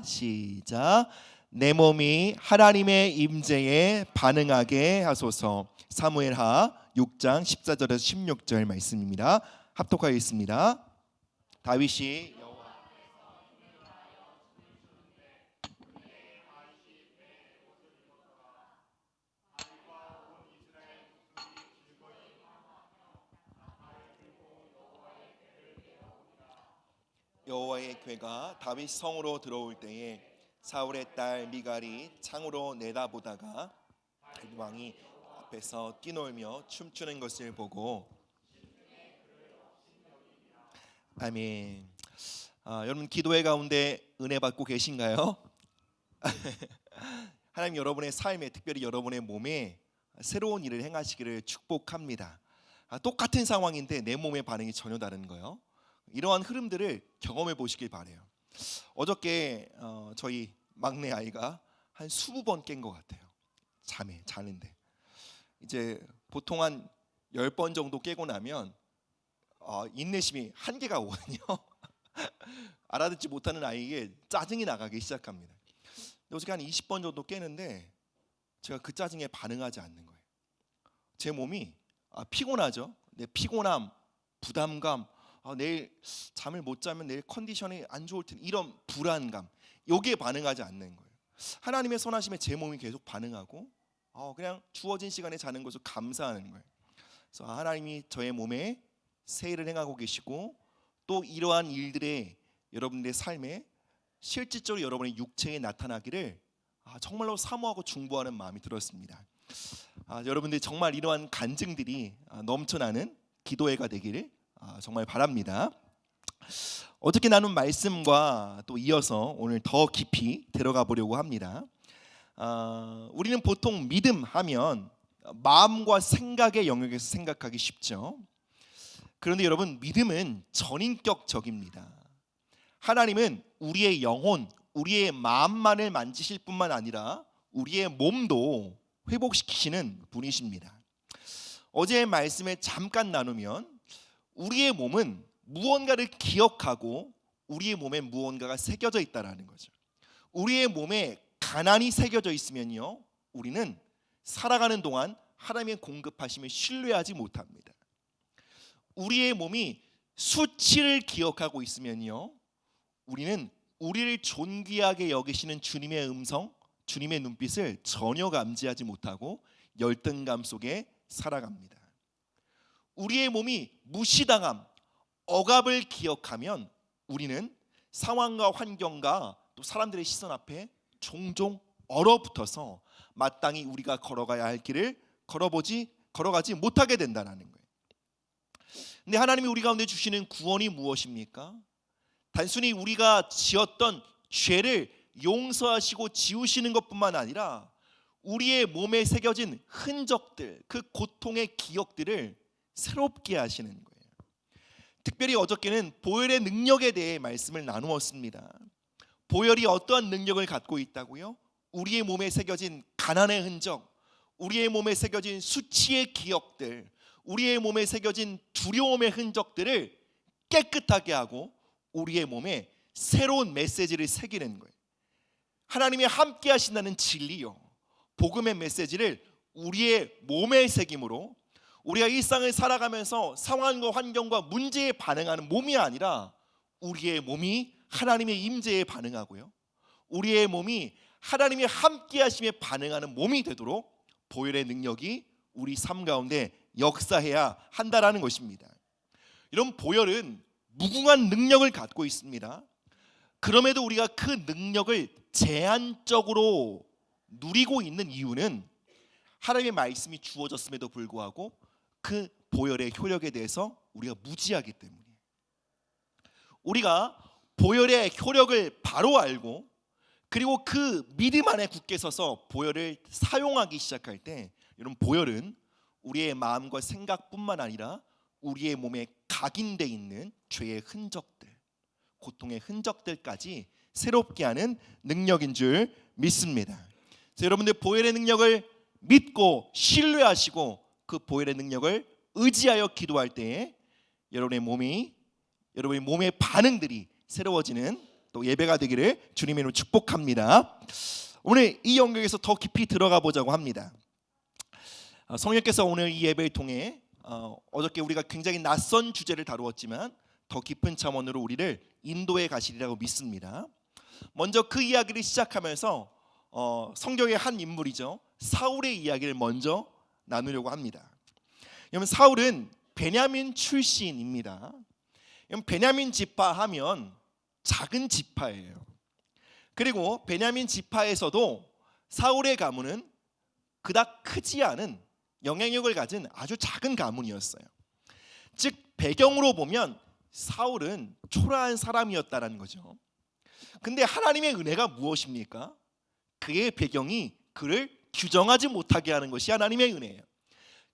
시작. 내 몸이 하나님의 임재에 반응하게 하소서. 사무엘하 6장 14절에서 16절 말씀입니다. 합독하겠습니다. 다윗이 여호와의 궤가 다윗 성으로 들어올 때에 사울의 딸 미갈이 창으로 내다보다가 왕이 앞에서 뛰놀며 춤추는 것을 보고 아멘. 여러분 기도회 가운데 은혜 받고 계신가요? 하나님 여러분의 삶에, 특별히 여러분의 몸에 새로운 일을 행하시기를 축복합니다. 똑같은 상황인데 내 몸의 반응이 전혀 다른 거예요. 이러한 흐름들을 경험해 보시길 바래요. 어저께 저희 막내 아이가 한 20번 깬 것 같아요. 자는데 이제 보통 한 10번 정도 깨고 나면 인내심이 한계가 오거든요. 알아듣지 못하는 아이에게 짜증이 나가기 시작합니다. 어저께 한 20번 정도 깨는데 제가 그 짜증에 반응하지 않는 거예요. 제 몸이 피곤하죠. 내 피곤함, 부담감, 내일 잠을 못 자면 내일 컨디션이 안 좋을 텐데 이런 불안감, 여기에 반응하지 않는 거예요. 하나님의 선하심에 제 몸이 계속 반응하고 그냥 주어진 시간에 자는 것을 감사하는 거예요. 그래서 하나님이 저의 몸에 새 일을 행하고 계시고 또 이러한 일들에 여러분들의 삶에 실질적으로 여러분의 육체에 나타나기를 정말로 사모하고 중보하는 마음이 들었습니다. 여러분들 정말 이러한 간증들이 넘쳐나는 기도회가 되기를 정말 바랍니다. 어저께 나눈 말씀과 또 이어서 오늘 더 깊이 들어가 보려고 합니다. 우리는 보통 믿음 하면 마음과 생각의 영역에서 생각하기 쉽죠. 그런데 여러분, 믿음은 전인격적입니다. 하나님은 우리의 영혼, 우리의 마음만을 만지실 뿐만 아니라 우리의 몸도 회복시키시는 분이십니다. 어제의 말씀에 잠깐 나누면 우리의 몸은 무언가를 기억하고 우리의 몸에 무언가가 새겨져 있다라는 거죠. 우리의 몸에 가난이 새겨져 있으면요, 우리는 살아가는 동안 하나님의 공급하심을 신뢰하지 못합니다. 우리의 몸이 수치를 기억하고 있으면요, 우리는 우리를 존귀하게 여기시는 주님의 음성, 주님의 눈빛을 전혀 감지하지 못하고 열등감 속에 살아갑니다. 우리의 몸이 무시당함, 억압을 기억하면 우리는 상황과 환경과 또 사람들의 시선 앞에 종종 얼어붙어서 마땅히 우리가 걸어가야 할 길을 걸어가지 못하게 된다는 거예요. 근데 하나님이 우리 가운데 주시는 구원이 무엇입니까? 단순히 우리가 지었던 죄를 용서하시고 지우시는 것뿐만 아니라 우리의 몸에 새겨진 흔적들, 그 고통의 기억들을 새롭게 하시는 거예요. 특별히 어저께는 보혈의 능력에 대해 말씀을 나누었습니다. 보혈이 어떠한 능력을 갖고 있다고요? 우리의 몸에 새겨진 가난의 흔적, 우리의 몸에 새겨진 수치의 기억들, 우리의 몸에 새겨진 두려움의 흔적들을 깨끗하게 하고 우리의 몸에 새로운 메시지를 새기는 거예요. 하나님이 함께 하신다는 진리요, 복음의 메시지를 우리의 몸에 새김으로 우리가 일상을 살아가면서 상황과 환경과 문제에 반응하는 몸이 아니라 우리의 몸이 하나님의 임재에 반응하고요, 우리의 몸이 하나님의 함께 하심에 반응하는 몸이 되도록 보혈의 능력이 우리 삶 가운데 역사해야 한다라는 것입니다. 이런 보혈은 무궁한 능력을 갖고 있습니다. 그럼에도 우리가 그 능력을 제한적으로 누리고 있는 이유는 하나님의 말씀이 주어졌음에도 불구하고 그 보혈의 효력에 대해서 우리가 무지하기 때문이에요. 우리가 보혈의 효력을 바로 알고 그리고 그 믿음 안에 굳게 서서 보혈을 사용하기 시작할 때, 여러분, 보혈은 우리의 마음과 생각뿐만 아니라 우리의 몸에 각인되어 있는 죄의 흔적들, 고통의 흔적들까지 새롭게 하는 능력인 줄 믿습니다. 그래서 여러분들 보혈의 능력을 믿고 신뢰하시고 그 보혈의 능력을 의지하여 기도할 때에 여러분의 몸의 반응들이 새로워지는 또 예배가 되기를 주님의 이름으로 축복합니다. 오늘 이 영역에서 더 깊이 들어가 보자고 합니다. 성령께서 오늘 이 예배를 통해 어저께 우리가 굉장히 낯선 주제를 다루었지만 더 깊은 차원으로 우리를 인도해 가시리라고 믿습니다. 먼저 그 이야기를 시작하면서 성경의 한 인물이죠, 사울의 이야기를 먼저 나누려고 합니다. 여러분, 사울은 베냐민 출신입니다. 베냐민 지파 하면 작은 지파예요. 그리고 베냐민 지파에서도 사울의 가문은 그닥 크지 않은 영향력을 가진 아주 작은 가문이었어요. 즉 배경으로 보면 사울은 초라한 사람이었다는 거죠. 근데 하나님의 은혜가 무엇입니까? 그의 배경이 그를 규정하지 못하게 하는 것이 하나님의 은혜예요.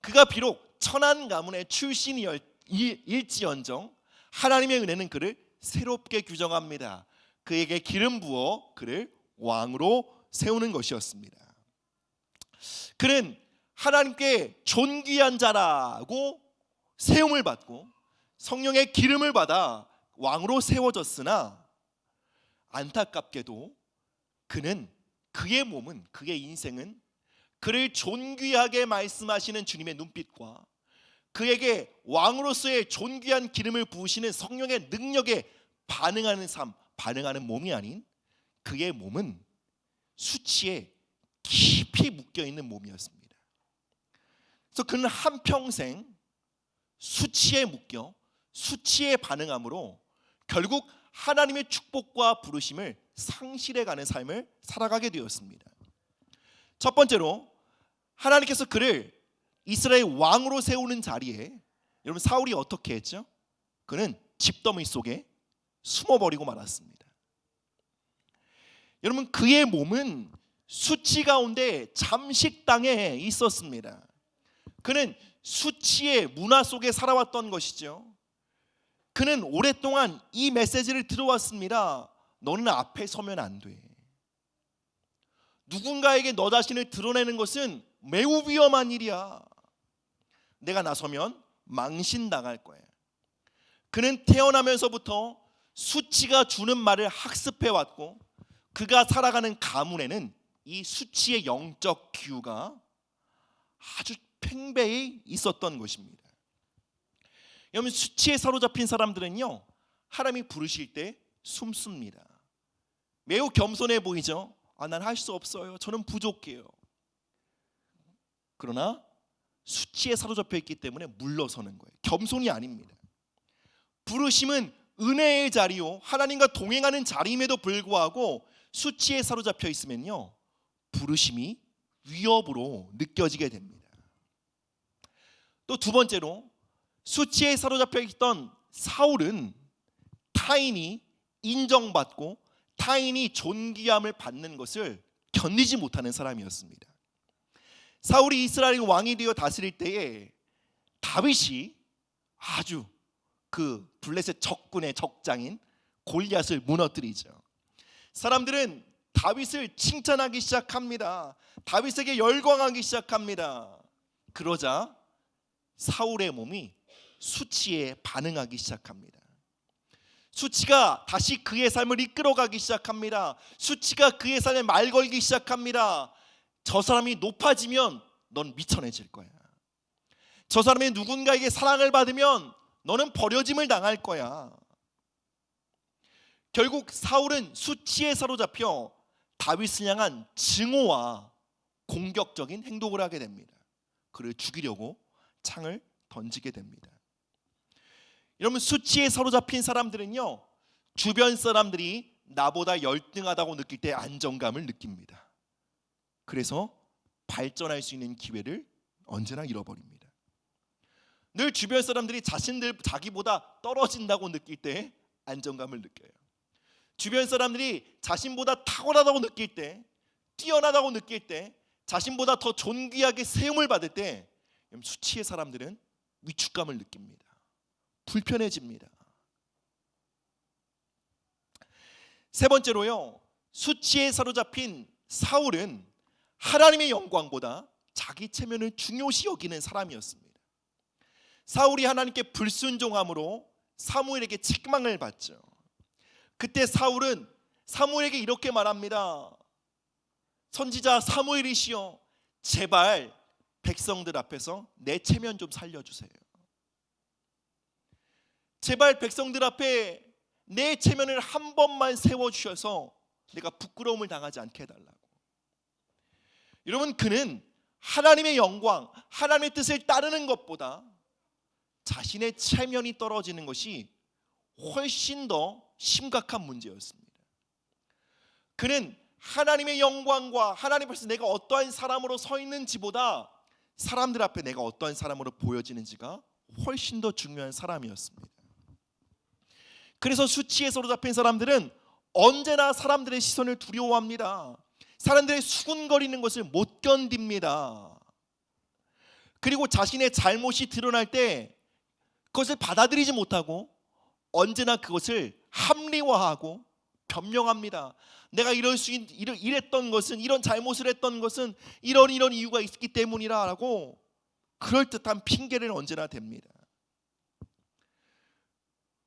그가 비록 천한 가문의 출신일지언정 하나님의 은혜는 그를 새롭게 규정합니다. 그에게 기름 부어 그를 왕으로 세우는 것이었습니다. 그는 하나님께 존귀한 자라고 세움을 받고 성령의 기름을 받아 왕으로 세워졌으나 안타깝게도 그의 몸은, 그의 인생은 그를 존귀하게 말씀하시는 주님의 눈빛과 그에게 왕으로서의 존귀한 기름을 부으시는 성령의 능력에 반응하는 삶, 반응하는 몸이 아닌 그의 몸은 수치에 깊이 묶여있는 몸이었습니다. 그래서 그는 한평생 수치에 묶여 수치에 반응함으로 결국 하나님의 축복과 부르심을 상실해가는 삶을 살아가게 되었습니다. 첫 번째로 하나님께서 그를 이스라엘 왕으로 세우는 자리에 여러분 사울이 어떻게 했죠? 그는 집더미 속에 숨어버리고 말았습니다. 여러분 그의 몸은 수치 가운데 잠식당에 있었습니다. 그는 수치의 문화 속에 살아왔던 것이죠. 그는 오랫동안 이 메시지를 들어왔습니다. 너는 앞에 서면 안 돼. 누군가에게 너 자신을 드러내는 것은 매우 위험한 일이야. 내가 나서면 망신당할 거야. 그는 태어나면서부터 수치가 주는 말을 학습해왔고 그가 살아가는 가문에는 이 수치의 영적 기후가 아주 팽배히 있었던 것입니다. 여러분 수치에 사로잡힌 사람들은요 하나님이 부르실 때 숨습니다. 매우 겸손해 보이죠. 난 할 수 없어요. 저는 부족해요. 그러나 수치에 사로잡혀 있기 때문에 물러서는 거예요. 겸손이 아닙니다. 부르심은 은혜의 자리요 하나님과 동행하는 자리임에도 불구하고 수치에 사로잡혀 있으면요 부르심이 위협으로 느껴지게 됩니다. 또 두 번째로 수치에 사로잡혀 있던 사울은 타인이 인정받고 타인이 존귀함을 받는 것을 견디지 못하는 사람이었습니다. 사울이 이스라엘 왕이 되어 다스릴 때에 다윗이 아주 그 블레셋 적군의 적장인 골리앗을 무너뜨리죠. 사람들은 다윗을 칭찬하기 시작합니다. 다윗에게 열광하기 시작합니다. 그러자 사울의 몸이 수치에 반응하기 시작합니다. 수치가 다시 그의 삶을 이끌어가기 시작합니다. 수치가 그의 삶에 말 걸기 시작합니다. 저 사람이 높아지면 넌 미천해질 거야. 저 사람이 누군가에게 사랑을 받으면 너는 버려짐을 당할 거야. 결국 사울은 수치에 사로잡혀 다윗을 향한 증오와 공격적인 행동을 하게 됩니다. 그를 죽이려고 창을 던지게 됩니다. 여러분 수치에 사로잡힌 사람들은요 주변 사람들이 나보다 열등하다고 느낄 때 안정감을 느낍니다. 그래서 발전할 수 있는 기회를 언제나 잃어버립니다. 늘 주변 사람들이 자기보다 떨어진다고 느낄 때 안정감을 느껴요. 주변 사람들이 자신보다 탁월하다고 느낄 때, 뛰어나다고 느낄 때, 자신보다 더 존귀하게 세움을 받을 때 수치의 사람들은 위축감을 느낍니다. 불편해집니다. 세 번째로요 수치에 사로잡힌 사울은 하나님의 영광보다 자기 체면을 중요시 여기는 사람이었습니다. 사울이 하나님께 불순종함으로 사무엘에게 책망을 받죠. 그때 사울은 사무엘에게 이렇게 말합니다. 선지자 사무엘이시여, 제발 백성들 앞에서 내 체면 좀 살려주세요. 제발 백성들 앞에 내 체면을 한 번만 세워주셔서 내가 부끄러움을 당하지 않게 해달라고. 여러분, 그는 하나님의 영광, 하나님의 뜻을 따르는 것보다 자신의 체면이 떨어지는 것이 훨씬 더 심각한 문제였습니다. 그는 하나님의 영광과 하나님 앞에서 내가 어떠한 사람으로 서 있는지보다 사람들 앞에 내가 어떠한 사람으로 보여지는지가 훨씬 더 중요한 사람이었습니다. 그래서 수치에 사로잡힌 사람들은 언제나 사람들의 시선을 두려워합니다. 사람들의 수군거리는 것을 못 견딥니다. 그리고 자신의 잘못이 드러날 때 그것을 받아들이지 못하고 언제나 그것을 합리화하고 변명합니다. 내가 이랬던 것은, 이런 잘못을 했던 것은 이런 이유가 있기 때문이라고 그럴듯한 핑계를 언제나 댑니다.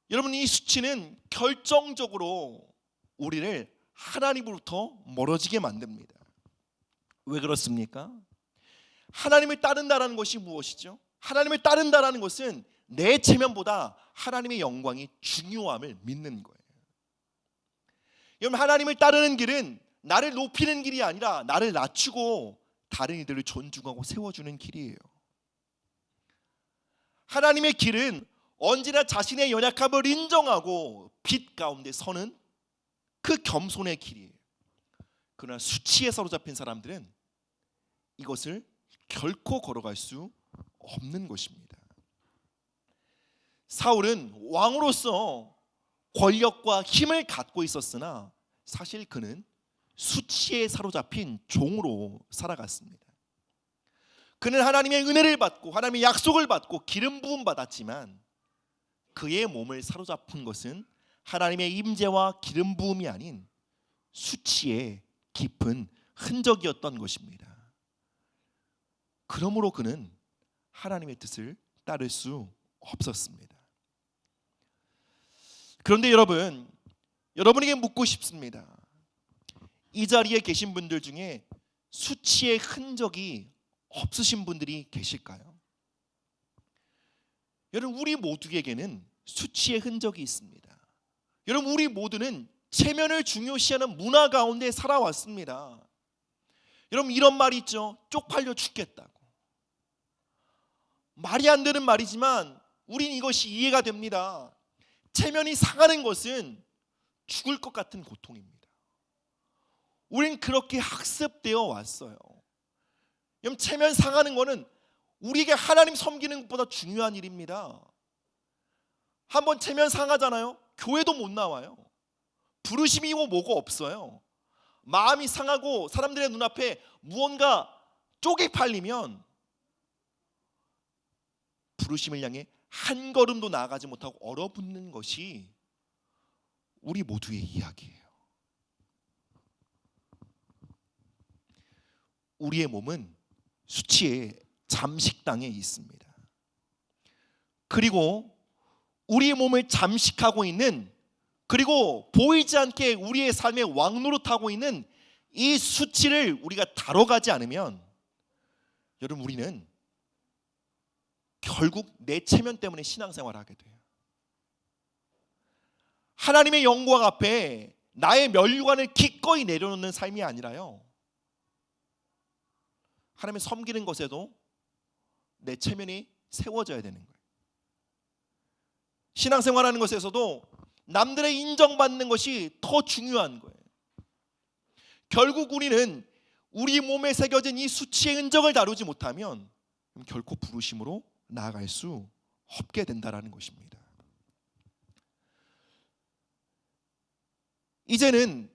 여러분, 이 수치는 결정적으로 우리를 하나님으로부터 멀어지게 만듭니다. 왜 그렇습니까? 하나님을 따른다는 것이 무엇이죠? 하나님을 따른다는 것은 내 체면보다 하나님의 영광이 중요함을 믿는 거예요. 여러분, 하나님을 따르는 길은 나를 높이는 길이 아니라 나를 낮추고 다른 이들을 존중하고 세워주는 길이에요. 하나님의 길은 언제나 자신의 연약함을 인정하고 빛 가운데 서는 그 겸손의 길이에요. 그러나 수치에 사로잡힌 사람들은 이것을 결코 걸어갈 수 없는 것입니다. 사울은 왕으로서 권력과 힘을 갖고 있었으나 사실 그는 수치에 사로잡힌 종으로 살아갔습니다. 그는 하나님의 은혜를 받고 하나님의 약속을 받고 기름 부음 받았지만 그의 몸을 사로잡은 것은 하나님의 임재와 기름 부음이 아닌 수치의 깊은 흔적이었던 것입니다. 그러므로 그는 하나님의 뜻을 따를 수 없었습니다. 그런데 여러분에게 묻고 싶습니다. 이 자리에 계신 분들 중에 수치의 흔적이 없으신 분들이 계실까요? 여러분, 우리 모두에게는 수치의 흔적이 있습니다. 여러분, 우리 모두는 체면을 중요시하는 문화 가운데 살아왔습니다. 여러분, 이런 말이 있죠. 쪽팔려 죽겠다고. 말이 안 되는 말이지만 우린 이것이 이해가 됩니다. 체면이 상하는 것은 죽을 것 같은 고통입니다. 우린 그렇게 학습되어 왔어요. 여러분, 체면 상하는 것은 우리에게 하나님 섬기는 것보다 중요한 일입니다. 한번 체면 상하잖아요. 교회도 못 나와요. 부르심이고 뭐고 없어요. 마음이 상하고 사람들의 눈앞에 무언가 쪽이 팔리면 부르심을 향해 한 걸음도 나아가지 못하고 얼어붙는 것이 우리 모두의 이야기예요. 우리의 몸은 수치의 잠식당에 있습니다. 그리고 우리의 몸을 잠식하고 있는, 그리고 보이지 않게 우리의 삶의 왕노릇하고 있는 이 수치를 우리가 다뤄가지 않으면 여러분, 우리는 결국 내 체면 때문에 신앙생활을 하게 돼요. 하나님의 영광 앞에 나의 면류관을 기꺼이 내려놓는 삶이 아니라요, 하나님을 섬기는 것에도 내 체면이 세워져야 되는 거예요. 신앙생활하는 것에서도 남들의 인정받는 것이 더 중요한 거예요. 결국 우리는 우리 몸에 새겨진 이 수치의 흔적을 다루지 못하면 결코 부르심으로 나아갈 수 없게 된다는 것입니다. 이제는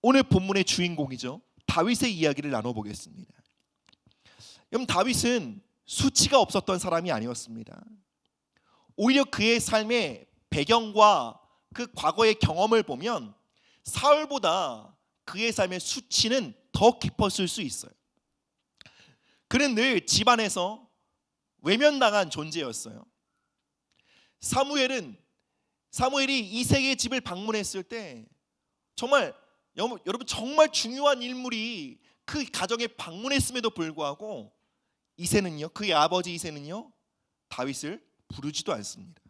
오늘 본문의 주인공이죠, 다윗의 이야기를 나눠보겠습니다. 여러분, 다윗은 수치가 없었던 사람이 아니었습니다. 오히려 그의 삶의 배경과 그 과거의 경험을 보면 사울보다 그의 삶의 수치는 더 깊었을 수 있어요. 그는 늘 집안에서 외면당한 존재였어요. 사무엘은 사무엘이 이새의 집을 방문했을 때 정말 여러분 정말 중요한 인물이 그 가정에 방문했음에도 불구하고 이새는요, 그의 아버지 이새는요 다윗을 부르지도 않습니다.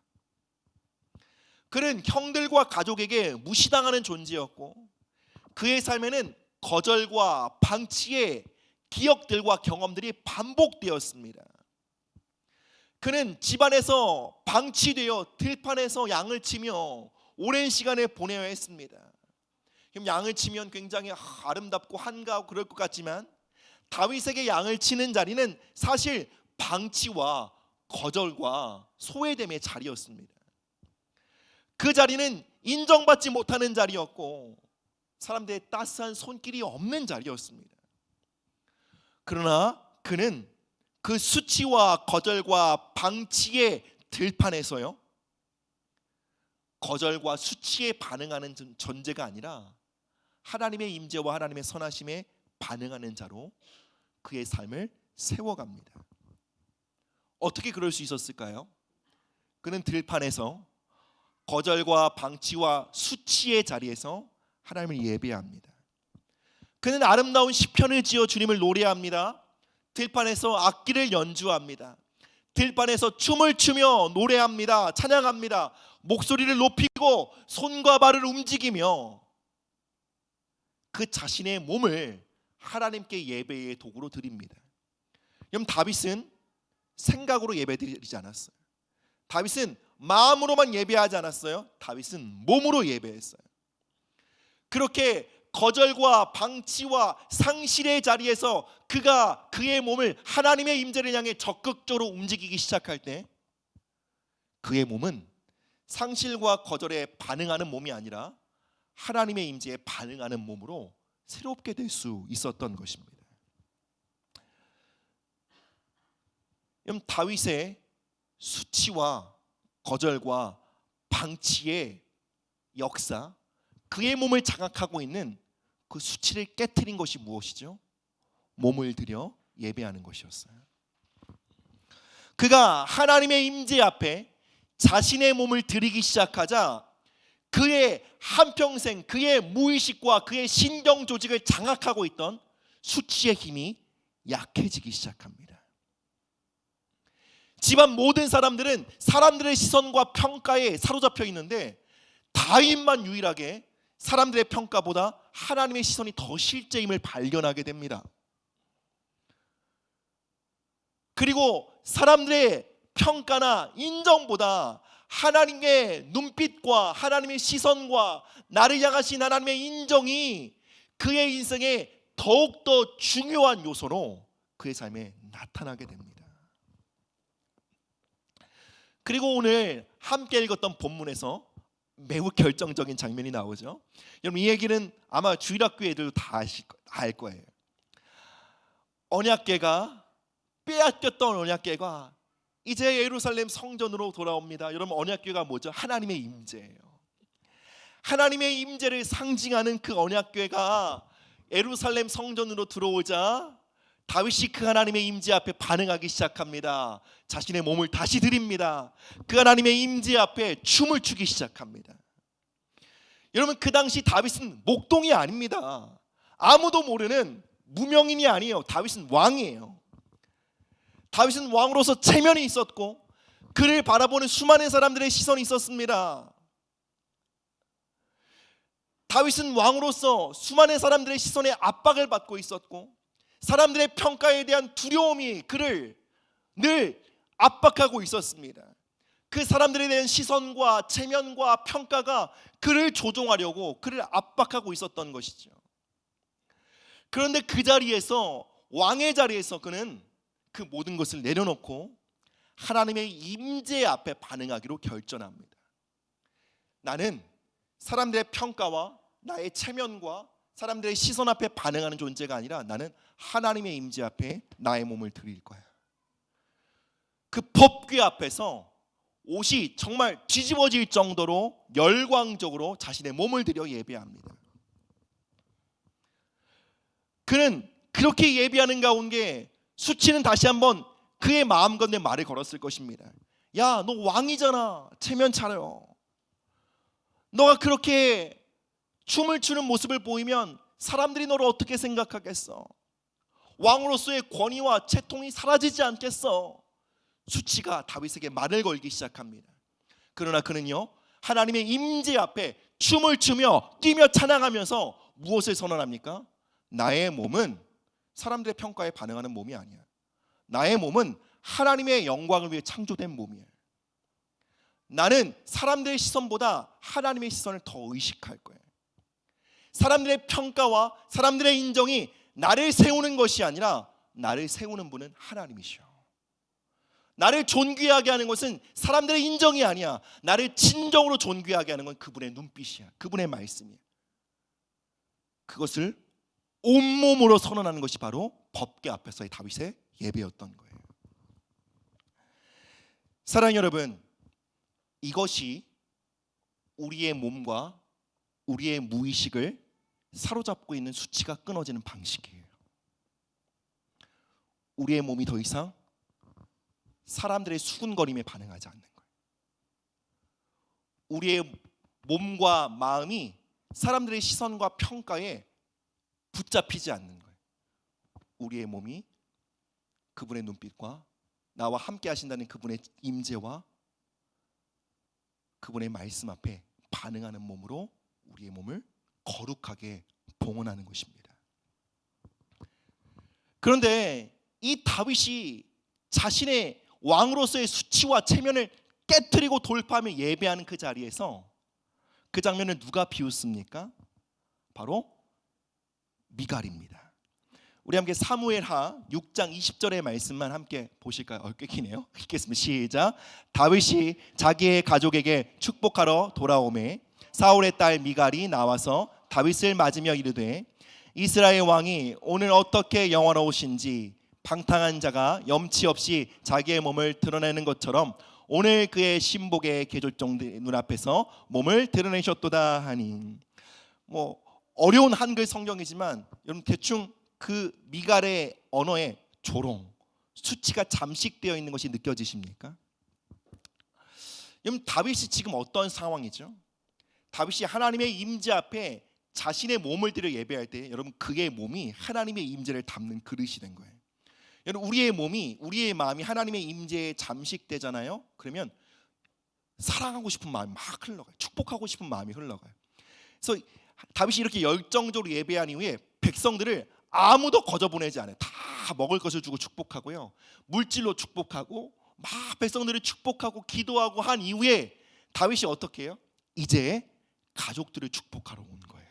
그는 형들과 가족에게 무시당하는 존재였고 그의 삶에는 거절과 방치의 기억들과 경험들이 반복되었습니다. 그는 집안에서 방치되어 들판에서 양을 치며 오랜 시간을 보내야 했습니다. 그럼 양을 치면 굉장히 아름답고 한가하고 그럴 것 같지만 다윗에게 양을 치는 자리는 사실 방치와 거절과 소외됨의 자리였습니다. 그 자리는 인정받지 못하는 자리였고 사람들의 따스한 손길이 없는 자리였습니다. 그러나 그는 그 수치와 거절과 방치의 들판에서요, 거절과 수치에 반응하는 존재가 아니라 하나님의 임재와 하나님의 선하심에 반응하는 자로 그의 삶을 세워갑니다. 어떻게 그럴 수 있었을까요? 그는 들판에서 거절과 방치와 수치의 자리에서 하나님을 예배합니다. 그는 아름다운 시편을 지어 주님을 노래합니다. 들판에서 악기를 연주합니다. 들판에서 춤을 추며 노래합니다. 찬양합니다. 목소리를 높이고 손과 발을 움직이며 그 자신의 몸을 하나님께 예배의 도구로 드립니다. 그럼 다윗은 생각으로 예배드리지 않았어요. 다윗은 마음으로만 예배하지 않았어요. 다윗은 몸으로 예배했어요. 그렇게 거절과 방치와 상실의 자리에서 그가 그의 몸을 하나님의 임재를 향해 적극적으로 움직이기 시작할 때 그의 몸은 상실과 거절에 반응하는 몸이 아니라 하나님의 임재에 반응하는 몸으로 새롭게 될 수 있었던 것입니다. 다윗의 수치와 거절과 방치의 역사, 그의 몸을 장악하고 있는 그 수치를 깨트린 것이 무엇이죠? 몸을 들여 예배하는 것이었어요. 그가 하나님의 임재 앞에 자신의 몸을 드리기 시작하자 그의 한평생 그의 무의식과 그의 신경 조직을 장악하고 있던 수치의 힘이 약해지기 시작합니다. 집안 모든 사람들은 사람들의 시선과 평가에 사로잡혀 있는데 다윗만 유일하게 사람들의 평가보다 하나님의 시선이 더 실제임을 발견하게 됩니다. 그리고 사람들의 평가나 인정보다 하나님의 눈빛과 하나님의 시선과 나를 향하신 하나님의 인정이 그의 인생에 더욱더 중요한 요소로 그의 삶에 나타나게 됩니다. 그리고 오늘 함께 읽었던 본문에서 매우 결정적인 장면이 나오죠. 여러분 이 얘기는 아마 주일학교 애들도 다 알 거예요. 언약궤가 빼앗겼던 언약궤가 이제 예루살렘 성전으로 돌아옵니다. 여러분 언약궤가 뭐죠? 하나님의 임재예요. 하나님의 임재를 상징하는 그 언약궤가 예루살렘 성전으로 들어오자 다윗이 그 하나님의 임재 앞에 반응하기 시작합니다. 자신의 몸을 다시 드립니다. 그 하나님의 임재 앞에 춤을 추기 시작합니다. 여러분 그 당시 다윗은 목동이 아닙니다. 아무도 모르는 무명인이 아니에요. 다윗은 왕이에요. 다윗은 왕으로서 체면이 있었고 그를 바라보는 수많은 사람들의 시선이 있었습니다. 다윗은 왕으로서 수많은 사람들의 시선에 압박을 받고 있었고 사람들의 평가에 대한 두려움이 그를 늘 압박하고 있었습니다. 그 사람들에 대한 시선과 체면과 평가가 그를 조종하려고 그를 압박하고 있었던 것이죠. 그런데 그 자리에서 왕의 자리에서 그는 그 모든 것을 내려놓고 하나님의 임재 앞에 반응하기로 결정합니다. 나는 사람들의 평가와 나의 체면과 사람들의 시선 앞에 반응하는 존재가 아니라 나는 하나님의 임재 앞에 나의 몸을 드릴 거야. 그 법궤 앞에서 옷이 정말 뒤집어질 정도로 열광적으로 자신의 몸을 들여 예배합니다. 그는 그렇게 예배하는 가운데 수치는 다시 한번 그의 마음 건네 말을 걸었을 것입니다. 야, 너 왕이잖아. 체면 차려. 너가 그렇게 춤을 추는 모습을 보이면 사람들이 너를 어떻게 생각하겠어? 왕으로서의 권위와 채통이 사라지지 않겠어? 수치가 다윗에게 말을 걸기 시작합니다. 그러나 그는요, 하나님의 임재 앞에 춤을 추며 뛰며 찬양하면서 무엇을 선언합니까? 나의 몸은 사람들의 평가에 반응하는 몸이 아니야. 나의 몸은 하나님의 영광을 위해 창조된 몸이야. 나는 사람들의 시선보다 하나님의 시선을 더 의식할 거야. 사람들의 평가와 사람들의 인정이 나를 세우는 것이 아니라 나를 세우는 분은 하나님이셔. 나를 존귀하게 하는 것은 사람들의 인정이 아니야. 나를 진정으로 존귀하게 하는 건 그분의 눈빛이야. 그분의 말씀이야. 그것을 온몸으로 선언하는 것이 바로 법궤 앞에서의 다윗의 예배였던 거예요. 사랑하는 여러분, 이것이 우리의 몸과 우리의 무의식을 사로잡고 있는 수치가 끊어지는 방식이에요. 우리의 몸이 더 이상 사람들의 수군거림에 반응하지 않는 거예요. 우리의 몸과 마음이 사람들의 시선과 평가에 붙잡히지 않는 거예요. 우리의 몸이 그분의 눈빛과 나와 함께 하신다는 그분의 임재와 그분의 말씀 앞에 반응하는 몸으로 우리의 몸을 거룩하게 봉헌하는 것입니다. 그런데 이 다윗이 자신의 왕으로서의 수치와 체면을 깨트리고 돌파하며 예배하는 그 자리에서 그 장면을 누가 비웃습니까? 바로 미갈입니다. 우리 함께 사무엘하 6장 20절의 말씀만 함께 보실까요? 꽤 기네요. 읽겠습니다. 시작. 다윗이 자기의 가족에게 축복하러 돌아오매 사울의 딸 미갈이 나와서 다윗을 맞으며 이르되 이스라엘 왕이 오늘 어떻게 영화로우신지 방탕한 자가 염치 없이 자기의 몸을 드러내는 것처럼 오늘 그의 신복의 계절종 눈앞에서 몸을 드러내셨도다 하니. 어려운 한글 성경이지만 여러분 대충 그 미갈의 언어에 조롱, 수치가 잠식되어 있는 것이 느껴지십니까? 여러분 다윗이 지금 어떤 상황이죠? 다윗이 하나님의 임재 앞에 자신의 몸을 들여 예배할 때 여러분 그의 몸이 하나님의 임재를 담는 그릇이 된 거예요. 여러분 우리의 몸이 우리의 마음이 하나님의 임재에 잠식되잖아요. 그러면 사랑하고 싶은 마음이 막 흘러가요. 축복하고 싶은 마음이 흘러가요. 그래서 다윗이 이렇게 열정적으로 예배한 이후에 백성들을 아무도 거저 보내지 않아요. 다 먹을 것을 주고 축복하고요. 물질로 축복하고 막 백성들을 축복하고 기도하고 한 이후에 다윗이 어떻게 해요? 이제 가족들을 축복하러 온 거예요.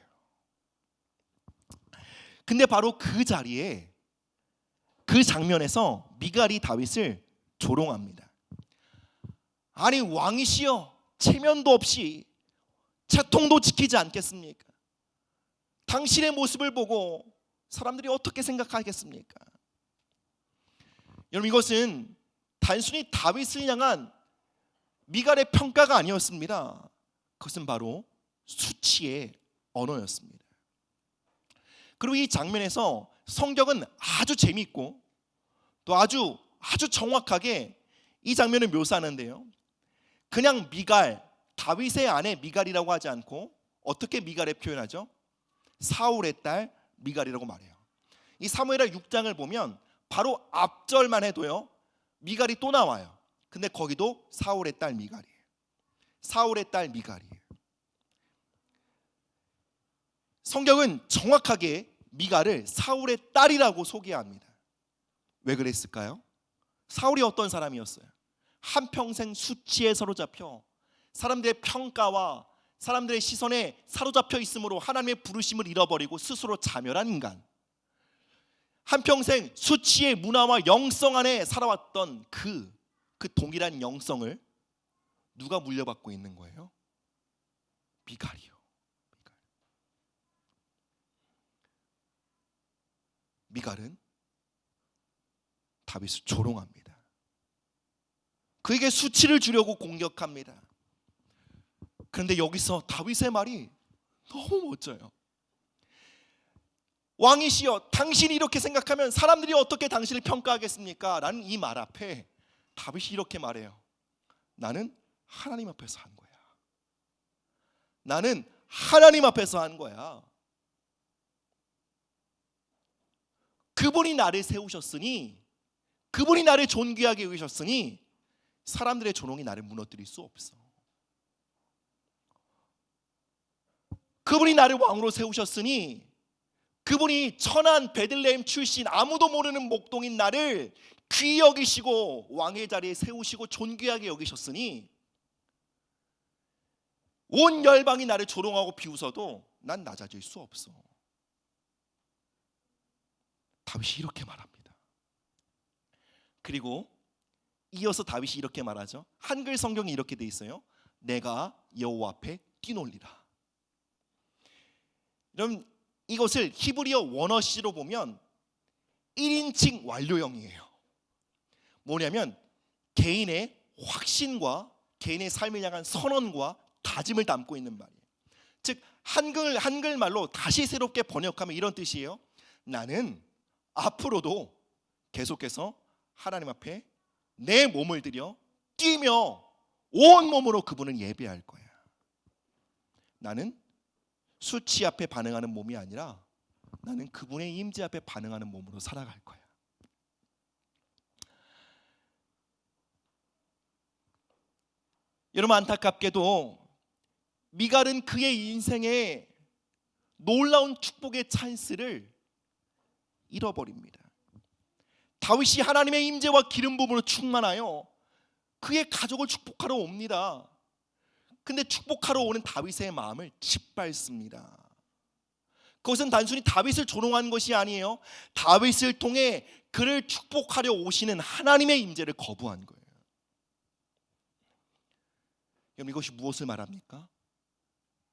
근데 바로 그 자리에 그 장면에서 미갈이 다윗을 조롱합니다. 아니 왕이시여 체면도 없이 채통도 지키지 않겠습니까? 당신의 모습을 보고 사람들이 어떻게 생각하겠습니까? 여러분 이것은 단순히 다윗을 향한 미갈의 평가가 아니었습니다. 그것은 바로 수치의 언어였습니다. 그리고 이 장면에서 성경은 아주 재미있고 또 아주 정확하게 이 장면을 묘사하는데요. 그냥 미갈, 다윗의 아내 미갈이라고 하지 않고 어떻게 미갈을 표현하죠? 사울의 딸 미갈이라고 말해요. 이 사무엘하 6장을 보면 바로 앞절만 해도요 미갈이 또 나와요. 근데 거기도 사울의 딸 미갈이에요. 사울의 딸 미갈이에요. 성경은 정확하게 미갈을 사울의 딸이라고 소개합니다. 왜 그랬을까요? 사울이 어떤 사람이었어요? 한평생 수치에 사로잡혀 사람들의 평가와 사람들의 시선에 사로잡혀 있으므로 하나님의 부르심을 잃어버리고 스스로 자멸한 인간. 한평생 수치의 문화와 영성 안에 살아왔던 그 동일한 영성을 누가 물려받고 있는 거예요? 미갈이요. 미갈은 다윗을 조롱합니다. 그에게 수치를 주려고 공격합니다. 그런데 여기서 다윗의 말이 너무 멋져요. 왕이시여 당신이 이렇게 생각하면 사람들이 어떻게 당신을 평가하겠습니까? 라는 이 말 앞에 다윗이 이렇게 말해요. 나는 하나님 앞에서 한 거야. 나는 하나님 앞에서 한 거야. 그분이 나를 세우셨으니, 그분이 나를 존귀하게 여기셨으니 사람들의 조롱이 나를 무너뜨릴 수 없어. 그분이 나를 왕으로 세우셨으니, 그분이 천한 베들레헴 출신 아무도 모르는 목동인 나를 귀히 여기시고 왕의 자리에 세우시고 존귀하게 여기셨으니 온 열방이 나를 조롱하고 비웃어도 난 낮아질 수 없어. 다윗이 이렇게 말합니다. 그리고 이어서 다윗이 이렇게 말하죠. 한글 성경이 이렇게 돼 있어요. 내가 여호와 앞에 뛰놀리라. 여러분, 이것을 히브리어 원어시로 보면 1인칭 완료형이에요. 뭐냐면 개인의 확신과 개인의 삶을 향한 선언과 다짐을 담고 있는 말이에요. 즉 한글말로 다시 새롭게 번역하면 이런 뜻이에요. 나는 앞으로도 계속해서 하나님 앞에 내 몸을 들여 뛰며 온 몸으로 그분을 예배할 거야. 나는 수치 앞에 반응하는 몸이 아니라 나는 그분의 임재 앞에 반응하는 몸으로 살아갈 거야. 여러분, 안타깝게도 미갈은 그의 인생에 놀라운 축복의 찬스를 잃어버립니다. 다윗이 하나님의 임재와 기름 부음으로 충만하여 그의 가족을 축복하러 옵니다. 근데 축복하러 오는 다윗의 마음을 짓밟습니다. 그것은 단순히 다윗을 조롱한 것이 아니에요. 다윗을 통해 그를 축복하려 오시는 하나님의 임재를 거부한 거예요. 여러분, 이것이 무엇을 말합니까?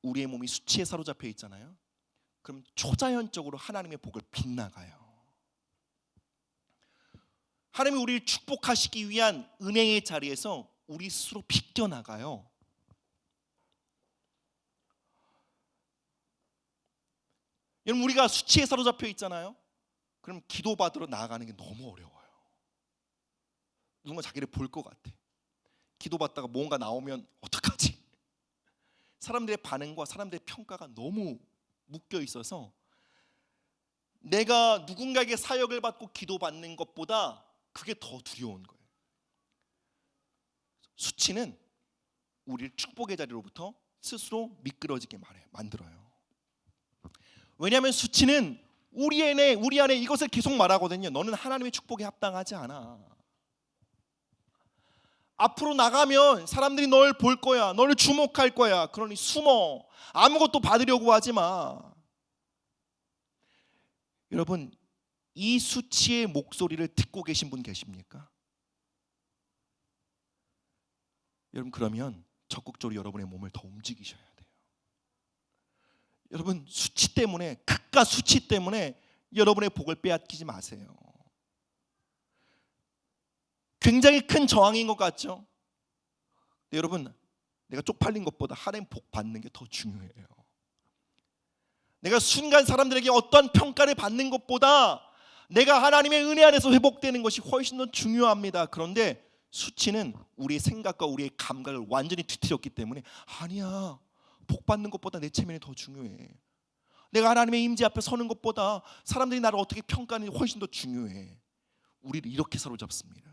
우리의 몸이 수치에 사로잡혀 있잖아요. 그럼 초자연적으로 하나님의 복을 빗나가요. 하나님이 우리를 축복하시기 위한 은혜의 자리에서 우리 스스로 비껴나가요. 여러분, 우리가 수치에 사로잡혀 있잖아요. 그럼 기도받으러 나아가는 게 너무 어려워요. 누군가 자기를 볼 것 같아. 기도받다가 뭔가 나오면 어떡하지? 사람들의 반응과 사람들의 평가가 너무 묶여 있어서 내가 누군가에게 사역을 받고 기도받는 것보다 그게 더 두려운 거예요. 수치는 우리를 축복의 자리로부터 스스로 미끄러지게 만들어요. 왜냐하면 수치는 우리 안에 이것을 계속 말하거든요. 너는 하나님의 축복에 합당하지 않아. 앞으로 나가면 사람들이 널 볼 거야. 너를 주목할 거야. 그러니 숨어. 아무것도 받으려고 하지 마. 여러분, 이 수치의 목소리를 듣고 계신 분 계십니까? 여러분, 그러면 적극적으로 여러분의 몸을 더 움직이셔야 돼요. 여러분, 수치 때문에, 극과 수치 때문에 여러분의 복을 빼앗기지 마세요. 굉장히 큰 저항인 것 같죠? 근데 여러분, 내가 쪽팔린 것보다 하나님 복 받는 게 더 중요해요. 내가 순간 사람들에게 어떠한 평가를 받는 것보다 내가 하나님의 은혜 안에서 회복되는 것이 훨씬 더 중요합니다. 그런데 수치는 우리의 생각과 우리의 감각을 완전히 뒤틀었기 때문에 아니야, 복 받는 것보다 내 체면이 더 중요해. 내가 하나님의 임재 앞에 서는 것보다 사람들이 나를 어떻게 평가하는지 훨씬 더 중요해. 우리를 이렇게 사로잡습니다.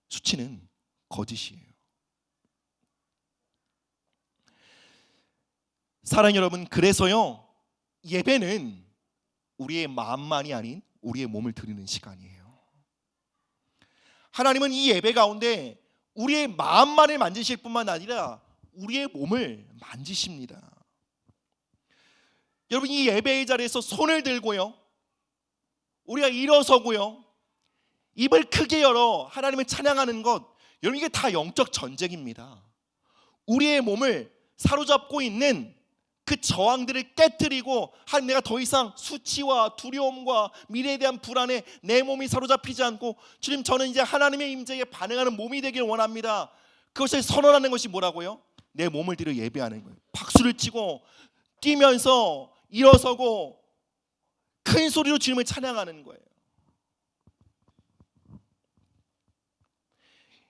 수치는 거짓이에요. 사랑하는 여러분, 그래서요, 예배는 우리의 마음만이 아닌 우리의 몸을 드리는 시간이에요. 하나님은 이 예배 가운데 우리의 마음만을 만지실 뿐만 아니라 우리의 몸을 만지십니다. 여러분, 이 예배의 자리에서 손을 들고요, 우리가 일어서고요, 입을 크게 열어 하나님을 찬양하는 것, 여러분, 이게 다 영적 전쟁입니다. 우리의 몸을 사로잡고 있는 그 저항들을 깨트리고, 하나님, 내가 더 이상 수치와 두려움과 미래에 대한 불안에 내 몸이 사로잡히지 않고, 주님, 저는 이제 하나님의 임재에 반응하는 몸이 되길 원합니다. 그것을 선언하는 것이 뭐라고요? 내 몸을 들여 예배하는 거예요. 박수를 치고 뛰면서 일어서고 큰 소리로 주님을 찬양하는 거예요.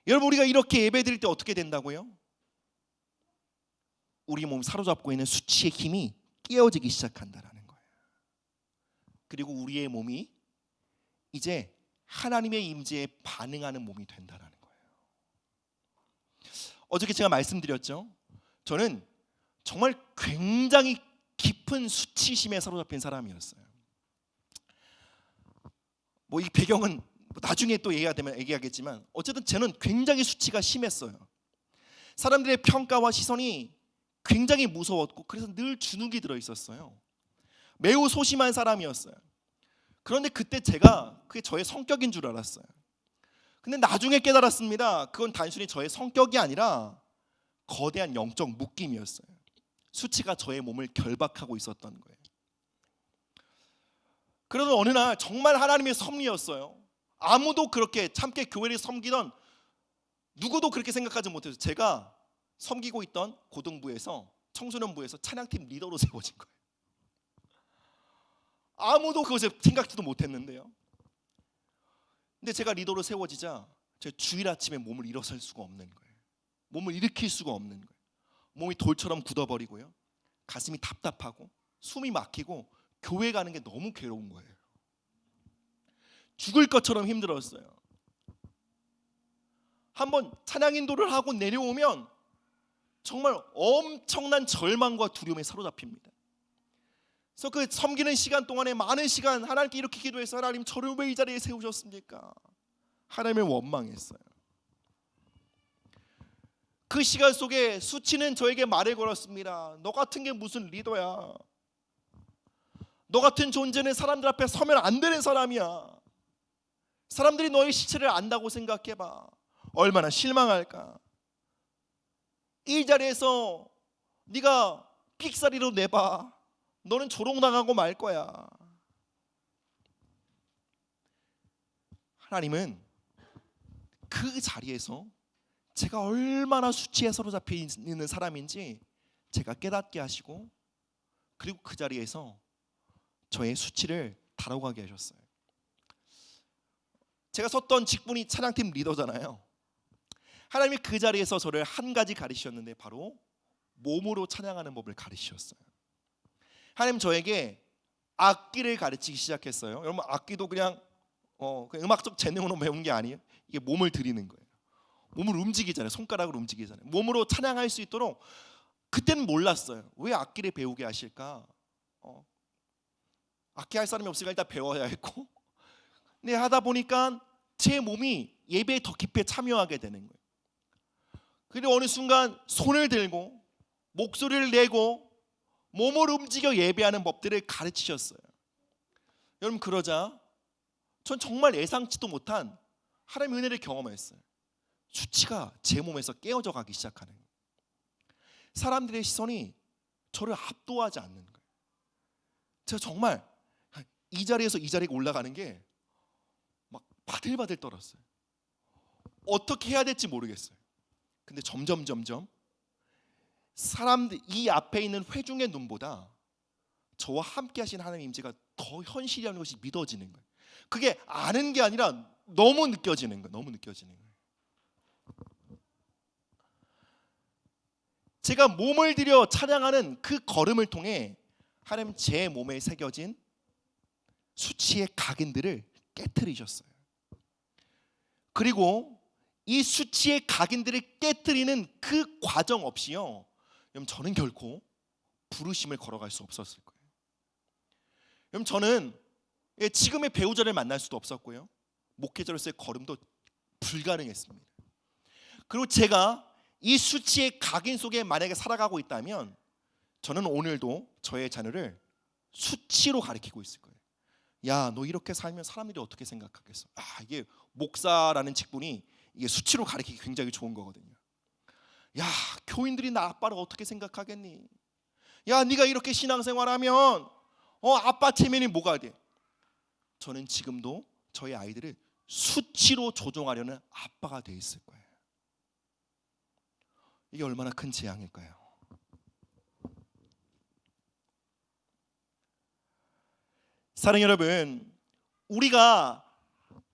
여러분, 우리가 이렇게 예배 드릴 때 어떻게 된다고요? 우리 몸 사로잡고 있는 수치의 힘이 깨어지기 시작한다라는 거예요. 그리고 우리의 몸이 이제 하나님의 임재에 반응하는 몸이 된다라는 거예요. 어저께 제가 말씀드렸죠. 저는 정말 굉장히 깊은 수치심에 사로잡힌 사람이었어요. 뭐 이 배경은 나중에 또 얘기하겠지만 어쨌든 저는 굉장히 수치가 심했어요. 사람들의 평가와 시선이 굉장히 무서웠고 그래서 늘 주눅이 들어 있었어요. 매우 소심한 사람이었어요. 그런데 그때 제가 그게 저의 성격인 줄 알았어요. 근데 나중에 깨달았습니다. 그건 단순히 저의 성격이 아니라 거대한 영적 묶임이었어요. 수치가 저의 몸을 결박하고 있었던 거예요. 그러던 어느 날 정말 하나님의 섭리였어요. 아무도 그렇게 함께 교회를 섬기던 누구도 그렇게 생각하지 못해서 제가 섬기고 있던 고등부에서 청소년부에서 찬양팀 리더로 세워진 거예요. 아무도 그것을 생각지도 못했는데요. 근데 제가 리더로 세워지자 제가 주일 아침에 몸을 일어설 수가 없는 거예요. 몸을 일으킬 수가 없는 거예요. 몸이 돌처럼 굳어버리고요. 가슴이 답답하고 숨이 막히고 교회 가는 게 너무 괴로운 거예요. 죽을 것처럼 힘들었어요. 한번 찬양 인도를 하고 내려오면 정말 엄청난 절망과 두려움에 사로잡힙니다. 그래서 그 섬기는 시간 동안에 많은 시간 하나님께 이렇게 기도해서 하나님 저를 왜 이 자리에 세우셨습니까? 하나님을 원망했어요. 그 시간 속에 수치는 저에게 말을 걸었습니다. 너 같은 게 무슨 리더야? 너 같은 존재는 사람들 앞에 서면 안 되는 사람이야. 사람들이 너의 시체를 안다고 생각해봐. 얼마나 실망할까? 이 자리에서 네가 삑사리로 내봐. 너는 조롱당하고 말 거야. 하나님은 그 자리에서 제가 얼마나 수치에 사로잡혀 있는 사람인지 제가 깨닫게 하시고 그리고 그 자리에서 저의 수치를 다뤄가게 하셨어요. 제가 섰던 직분이 찬양팀 리더잖아요. 하나님이 그 자리에서 저를 한 가지 가르치셨는데 바로 몸으로 찬양하는 법을 가르치셨어요. 하나님 저에게 악기를 가르치기 시작했어요. 여러분 악기도 그냥 음악적 재능으로 배운 게 아니에요. 이게 몸을 들이는 거예요. 몸을 움직이잖아요. 손가락으로 움직이잖아요. 몸으로 찬양할 수 있도록 그때는 몰랐어요. 왜 악기를 배우게 하실까? 악기 할 사람이 없으니까 일단 배워야 했고 근데 하다 보니까 제 몸이 예배에 더 깊이 참여하게 되는 거예요. 그리고 어느 순간 손을 들고 목소리를 내고 몸을 움직여 예배하는 법들을 가르치셨어요. 여러분 그러자 전 정말 예상치도 못한 하나님의 은혜를 경험했어요. 수치가 제 몸에서 깨어져 가기 시작하는 거예요. 사람들의 시선이 저를 압도하지 않는 거예요. 제가 정말 이 자리에서 이 자리에 올라가는 게 막 바들바들 떨었어요. 어떻게 해야 될지 모르겠어요. 근데 점점 사람들 이 앞에 있는 회중의 눈보다 저와 함께 하신 하나님의 임재가 더 현실이라는 것이 믿어지는 거예요. 그게 아는 게 아니라 너무 느껴지는 거예요. 너무 느껴지는 거예요. 제가 몸을 들여 찬양하는 그 걸음을 통해 하나님 제 몸에 새겨진 수치의 각인들을 깨트리셨어요. 그리고 이 수치의 각인들을 깨트리는 그 과정 없이요, 여러분 저는 결코 부르심을 걸어갈 수 없었을 거예요. 여러분 저는 지금의 배우자를 만날 수도 없었고요, 목회자로서의 걸음도 불가능했습니다. 그리고 제가 이 수치의 각인 속에 만약에 살아가고 있다면 저는 오늘도 저의 자녀를 수치로 가리키고 있을 거예요. 야, 너 이렇게 살면 사람들이 어떻게 생각하겠어? 이게 목사라는 직분이 이게 수치로 가리키기 굉장히 좋은 거거든요. 야, 교인들이 나 아빠를 어떻게 생각하겠니? 야, 네가 이렇게 신앙생활하면 아빠 체면이 뭐가 돼? 저는 지금도 저희 아이들을 수치로 조종하려는 아빠가 돼 있을 거예요. 이게 얼마나 큰 재앙일까요? 사랑하는 여러분, 우리가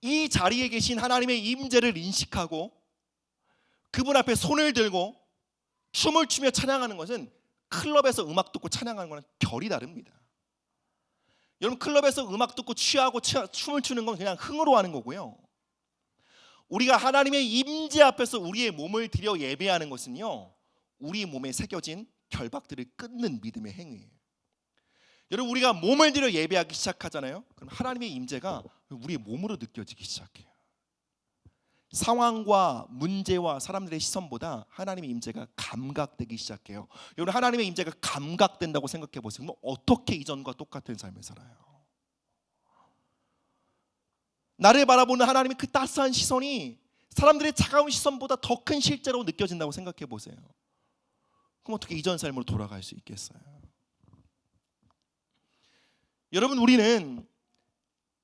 이 자리에 계신 하나님의 임재를 인식하고 그분 앞에 손을 들고 춤을 추며 찬양하는 것은 클럽에서 음악 듣고 찬양하는 거는 결이 다릅니다. 여러분, 클럽에서 음악 듣고 취하고 춤을 추는 건 그냥 흥으로 하는 거고요. 우리가 하나님의 임재 앞에서 우리의 몸을 들여 예배하는 것은요, 우리 몸에 새겨진 결박들을 끊는 믿음의 행위예요. 여러분, 우리가 몸을 들여 예배하기 시작하잖아요. 그럼 하나님의 임재가 우리의 몸으로 느껴지기 시작해요. 상황과 문제와 사람들의 시선보다 하나님의 임재가 감각되기 시작해요. 여러분, 하나님의 임재가 감각된다고 생각해 보세요. 그럼 어떻게 이전과 똑같은 삶을 살아요? 나를 바라보는 하나님의 그 따스한 시선이 사람들의 차가운 시선보다 더 큰 실제로 느껴진다고 생각해 보세요. 그럼 어떻게 이전 삶으로 돌아갈 수 있겠어요? 여러분, 우리는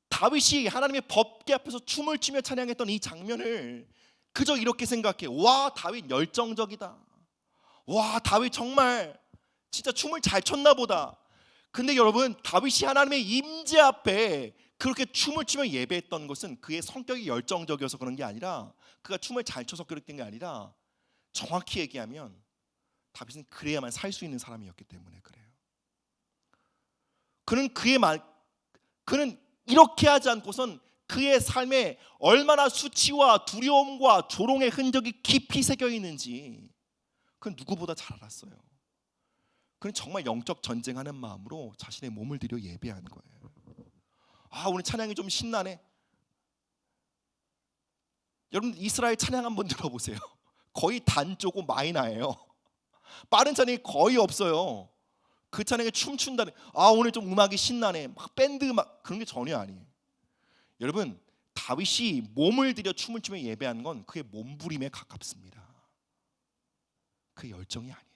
다윗이 하나님의 법궤 앞에서 춤을 추며 찬양했던 이 장면을 그저 이렇게 생각해. 와, 다윗 열정적이다. 와, 다윗 정말 진짜 춤을 잘 췄나 보다. 근데 여러분, 다윗이 하나님의 임재 앞에 그렇게 춤을 추며 예배했던 것은 그의 성격이 열정적이어서 그런 게 아니라, 그가 춤을 잘 춰서 그랬던 게 아니라, 정확히 얘기하면 다윗은 그래야만 살 수 있는 사람이었기 때문에 그래요. 그는 이렇게 하지 않고선 그의 삶에 얼마나 수치와 두려움과 조롱의 흔적이 깊이 새겨 있는지 그는 누구보다 잘 알았어요. 그는 정말 영적 전쟁하는 마음으로 자신의 몸을 들여 예배한 거예요. 아, 오늘 찬양이 좀 신나네. 여러분, 이스라엘 찬양 한번 들어보세요. 거의 단조고 마이너예요. 빠른 찬양이 거의 없어요. 그 찬양에 춤춘다는, 아, 오늘 좀 음악이 신나네, 막 밴드 막 그런 게 전혀 아니에요. 여러분, 다윗이 몸을 들여 춤을 추며 예배한 건 그의 몸부림에 가깝습니다. 그의 열정이 아니에요.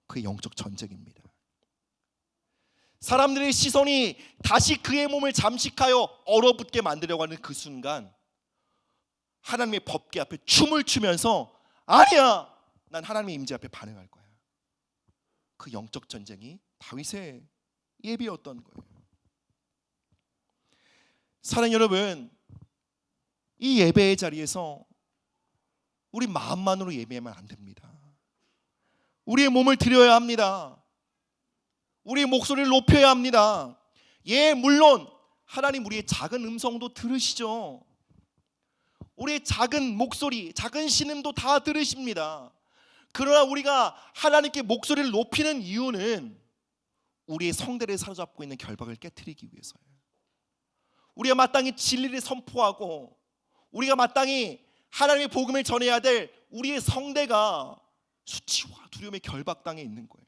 그의 영적 전쟁입니다. 사람들의 시선이 다시 그의 몸을 잠식하여 얼어붙게 만들려고 하는 그 순간, 하나님의 법궤 앞에 춤을 추면서, 아니야, 난 하나님의 임재 앞에 반응할 거야. 그 영적 전쟁이 다윗의 예배였던 거예요. 사랑하는 여러분, 이 예배의 자리에서 우리 마음만으로 예배하면 안 됩니다. 우리의 몸을 드려야 합니다. 우리의 목소리를 높여야 합니다. 예, 물론 하나님 우리의 작은 음성도 들으시죠. 우리의 작은 목소리, 작은 신음도 다 들으십니다. 그러나 우리가 하나님께 목소리를 높이는 이유는 우리의 성대를 사로잡고 있는 결박을 깨트리기 위해서예요. 우리가 마땅히 진리를 선포하고 우리가 마땅히 하나님의 복음을 전해야 될 우리의 성대가 수치와 두려움의 결박당에 있는 거예요.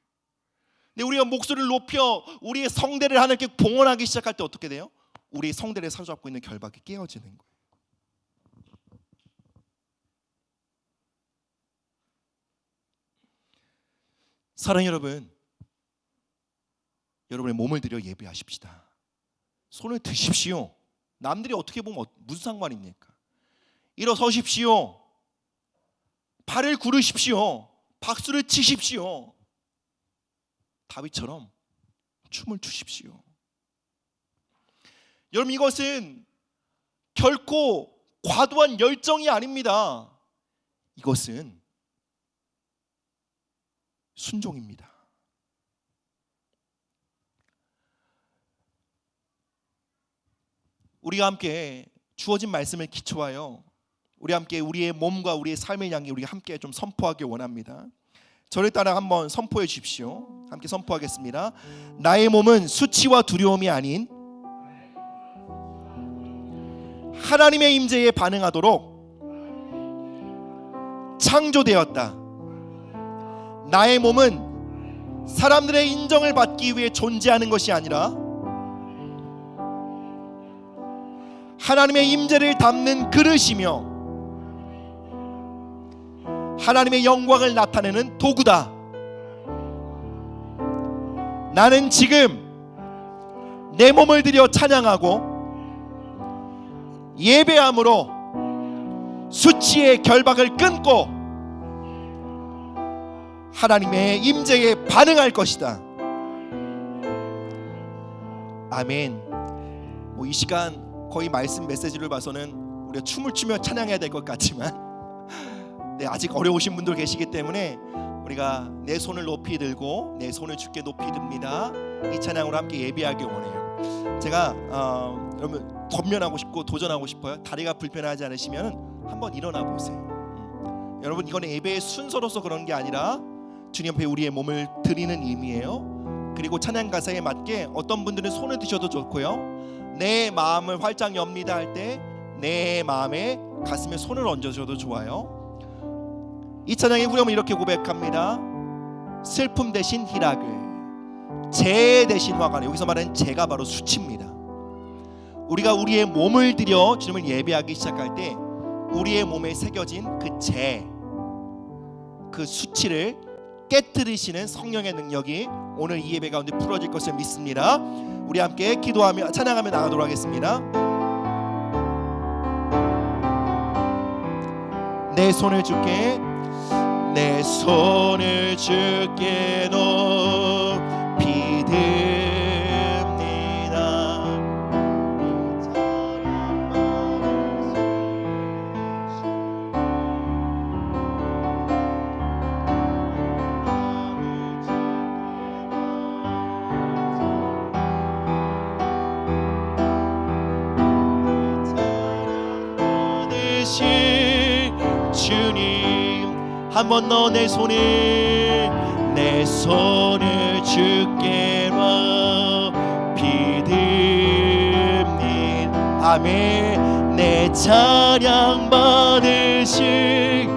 근데 우리가 목소리를 높여 우리의 성대를 하나님께 봉헌하기 시작할 때 어떻게 돼요? 우리의 성대를 사로잡고 있는 결박이 깨어지는 거예요. 사랑하는 여러분, 여러분의 몸을 들여 예배하십시다. 손을 드십시오. 남들이 어떻게 보면 무슨 상관입니까? 일어서십시오. 발을 구르십시오. 박수를 치십시오. 다윗처럼 춤을 추십시오. 여러분, 이것은 결코 과도한 열정이 아닙니다. 이것은 순종입니다. 우리가 함께 주어진 말씀을 기초하여 우리 함께 우리의 몸과 우리의 삶을 향해 우리가 함께 좀 선포하기 원합니다. 저를 따라 한번 선포해 주십시오. 함께 선포하겠습니다. 나의 몸은 수치와 두려움이 아닌 하나님의 임재에 반응하도록 창조되었다. 나의 몸은 사람들의 인정을 받기 위해 존재하는 것이 아니라 하나님의 임재를 담는 그릇이며 하나님의 영광을 나타내는 도구다. 나는 지금 내 몸을 들여 찬양하고 예배함으로 수치의 결박을 끊고 하나님의 임재에 반응할 것이다. 아멘. 이 시간 거의 말씀 메시지를 봐서는 우리가 춤을 추며 찬양해야 될 것 같지만 아직 어려우신 분들 계시기 때문에 우리가 내 손을 높이 들고 내 손을 주께 높이 듭니다. 이 찬양으로 함께 예배하기 원해요. 제가 여러분 권면하고 싶고 도전하고 싶어요. 다리가 불편하지 않으시면 한번 일어나 보세요. 여러분 이거는 예배의 순서로서 그런 게 아니라 주님 앞에 우리의 몸을 드리는 의미예요. 그리고 찬양 가사에 맞게 어떤 분들은 손을 드셔도 좋고요. 내 마음을 활짝 엽니다 할 때 내 마음에 가슴에 손을 얹어줘도 좋아요. 이 찬양의 후렴은 이렇게 고백합니다. 슬픔 대신 희락을, 재 대신 화관을. 여기서 말하는 재가 바로 수치입니다. 우리가 우리의 몸을 들여 주님을 예배하기 시작할 때 우리의 몸에 새겨진 그 재, 그 수치를 깨뜨리시는 성령의 능력이 오늘 이 예배 가운데 풀어질 것을 믿습니다. 우리 함께 기도하며 찬양하며 나가도록 하겠습니다. 내 손을 주께, 내 손을 주께 높이 듭니다. 주님 한 번 더 내 손을 주께 높이 듭니다. 아멘. 내 찬양 받으신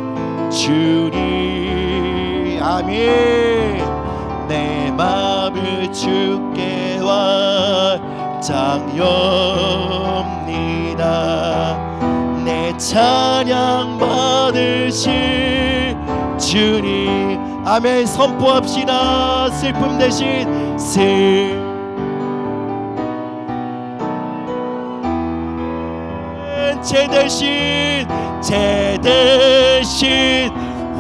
주님, 아멘. 내 마음을 주께 활짝 엽니다. 내 찬양 받으신 주님, 아멘. 선포합시다. 슬픔 대신 재 대신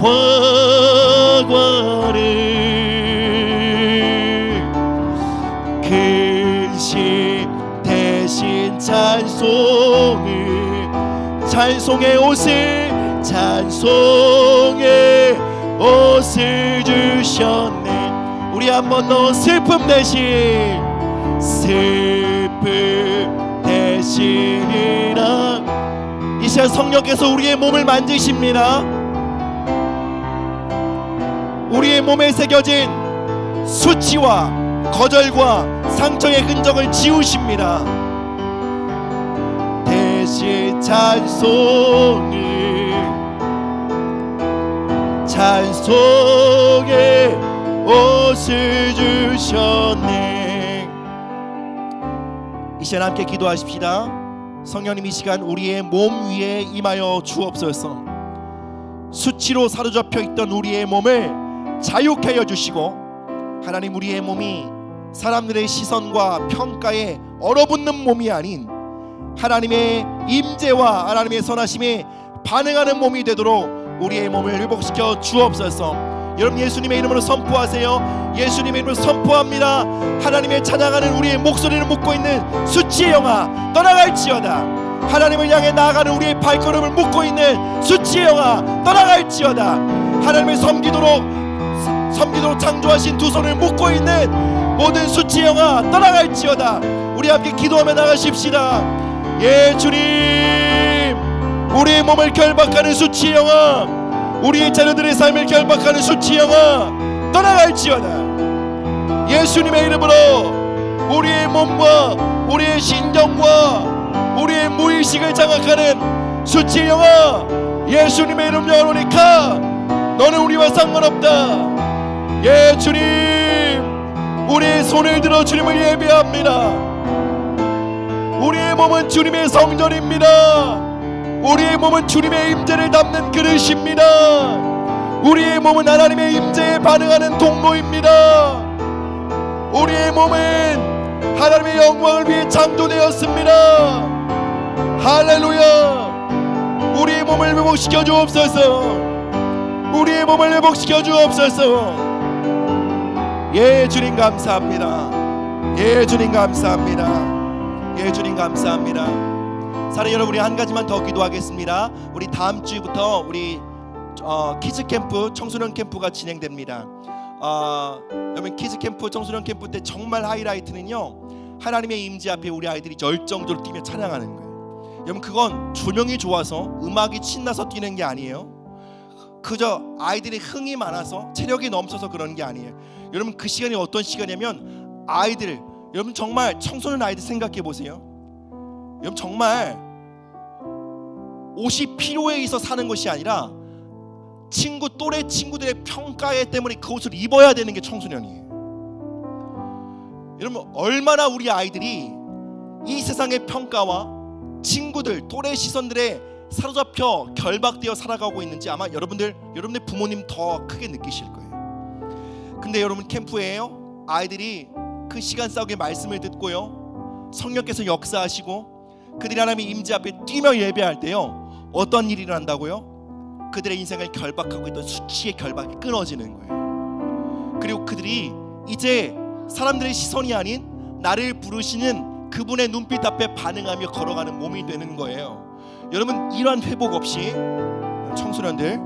화관을, 근심 대신 찬송의 옷을 주셨네. 우리 한 번 더 슬픔 대신이라. 이 시간 성령께서 우리의 몸을 만지십니다. 우리의 몸에 새겨진 수치와 거절과 상처의 흔적을 지우십니다. 대신 찬송의 옷을 주셨네. 이 시간 함께 기도하십시다. 성령님, 이 시간 우리의 몸 위에 임하여 주옵소서. 수치로 사로잡혀 있던 우리의 몸을 자유케 하여 주시고, 하나님, 우리의 몸이 사람들의 시선과 평가에 얼어붙는 몸이 아닌 하나님의 임재와 하나님의 선하심에 반응하는 몸이 되도록 우리의 몸을 회복시켜 주옵소서. 여러분 예수님의 이름으로 선포하세요. 예수님의 이름으로 선포합니다. 하나님의 찬양하는 우리의 목소리를 묶고 있는 수치의 영아 떠나갈지어다. 하나님을 향해 나아가는 우리의 발걸음을 묶고 있는 수치의 영아 떠나갈지어다. 하나님을 섬기도록 창조하신 두 손을 묶고 있는 모든 수치의 영아 떠나갈지어다. 우리 함께 기도하며 나가십시다. 예, 주님, 우리의 몸을 결박하는 수치의 영아, 우리의 자녀들의 삶을 결박하는 수치의 영아 떠나갈지어다. 예수님의 이름으로 우리의 몸과 우리의 신경과 우리의 무의식을 장악하는 수치의 영아, 예수님의 이름으로 열어오니까 너는 우리와 상관없다. 예, 주님, 우리의 손을 들어 주님을 예배합니다. 우리의 몸은 주님의 성전입니다. 우리의 몸은 주님의 임재를 담는 그릇입니다. 우리의 몸은 하나님의 임재에 반응하는 통로입니다. 우리의 몸은 하나님의 영광을 위해 창조되었습니다. 할렐루야. 우리의 몸을 회복시켜 주옵소서. 우리의 몸을 회복시켜 주옵소서. 예, 주님 감사합니다. 예, 주님 감사합니다. 예, 주님 감사합니다. 사랑하는 여러분, 우리 한 가지만 더 기도하겠습니다. 우리 다음 주부터 우리 키즈 캠프, 청소년 캠프가 진행됩니다. 여러분 키즈 캠프, 청소년 캠프 때 정말 하이라이트는요, 하나님의 임재 앞에 우리 아이들이 열정적으로 뛰며 찬양하는 거예요. 여러분 그건 조명이 좋아서 음악이 신나서 뛰는 게 아니에요. 그저 아이들이 흥이 많아서 체력이 넘쳐서 그러는 게 아니에요. 여러분 그 시간이 어떤 시간이냐면 아이들, 여러분 정말 청소년 아이들 생각해 보세요. 여러분 정말 옷이 필요해 있어 사는 것이 아니라 또래 친구들의 평가에 때문에 그 옷을 입어야 되는 게 청소년이에요. 여러분 얼마나 우리 아이들이 이 세상의 평가와 친구들, 또래 시선들에 사로잡혀 결박되어 살아가고 있는지 아마 여러분들 부모님 더 크게 느끼실 거예요. 근데 여러분 캠프에요, 아이들이 그 시간 속에 말씀을 듣고요, 성령께서 역사하시고 그들이 하나님의 임재 앞에 뛰며 예배할 때요, 어떤 일이 일어난다고요? 그들의 인생을 결박하고 있던 수치의 결박이 끊어지는 거예요. 그리고 그들이 이제 사람들의 시선이 아닌 나를 부르시는 그분의 눈빛 앞에 반응하며 걸어가는 몸이 되는 거예요. 여러분 이러한 회복 없이 청소년들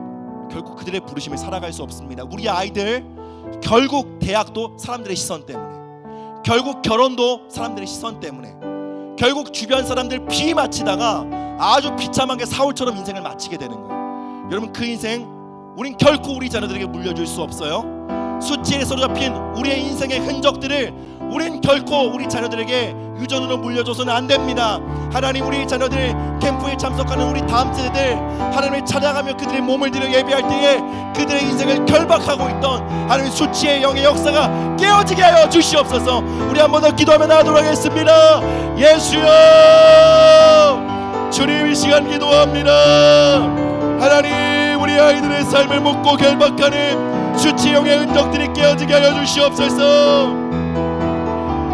결국 그들의 부르심을 살아갈 수 없습니다. 우리 아이들 결국 대학도 사람들의 시선 때문에, 결국 결혼도 사람들의 시선 때문에, 결국 주변 사람들 비 맞히다가 아주 비참하게 사울처럼 인생을 마치게 되는 거예요. 여러분 그 인생 우린 결코 우리 자녀들에게 물려줄 수 없어요. 수치에 사로잡힌 우리의 인생의 흔적들을 우린 결코 우리 자녀들에게 유전으로 물려줘서는 안 됩니다. 하나님 우리 자녀들 캠프에 참석하는 우리 다음 세대들 하나님을 찬양하며 그들의 몸을 들여 예배할 때에 그들의 인생을 결박하고 있던 하나님의 수치의 영의 역사가 깨어지게 하여 주시옵소서. 우리 한 번 더 기도하며 나가도록 하겠습니다. 예수여, 주님 이 시간 기도합니다. 하나님 우리 아이들의 삶을 묻고 결박하는 수치의 영의 흔적들이 깨어지게 하여 주시옵소서.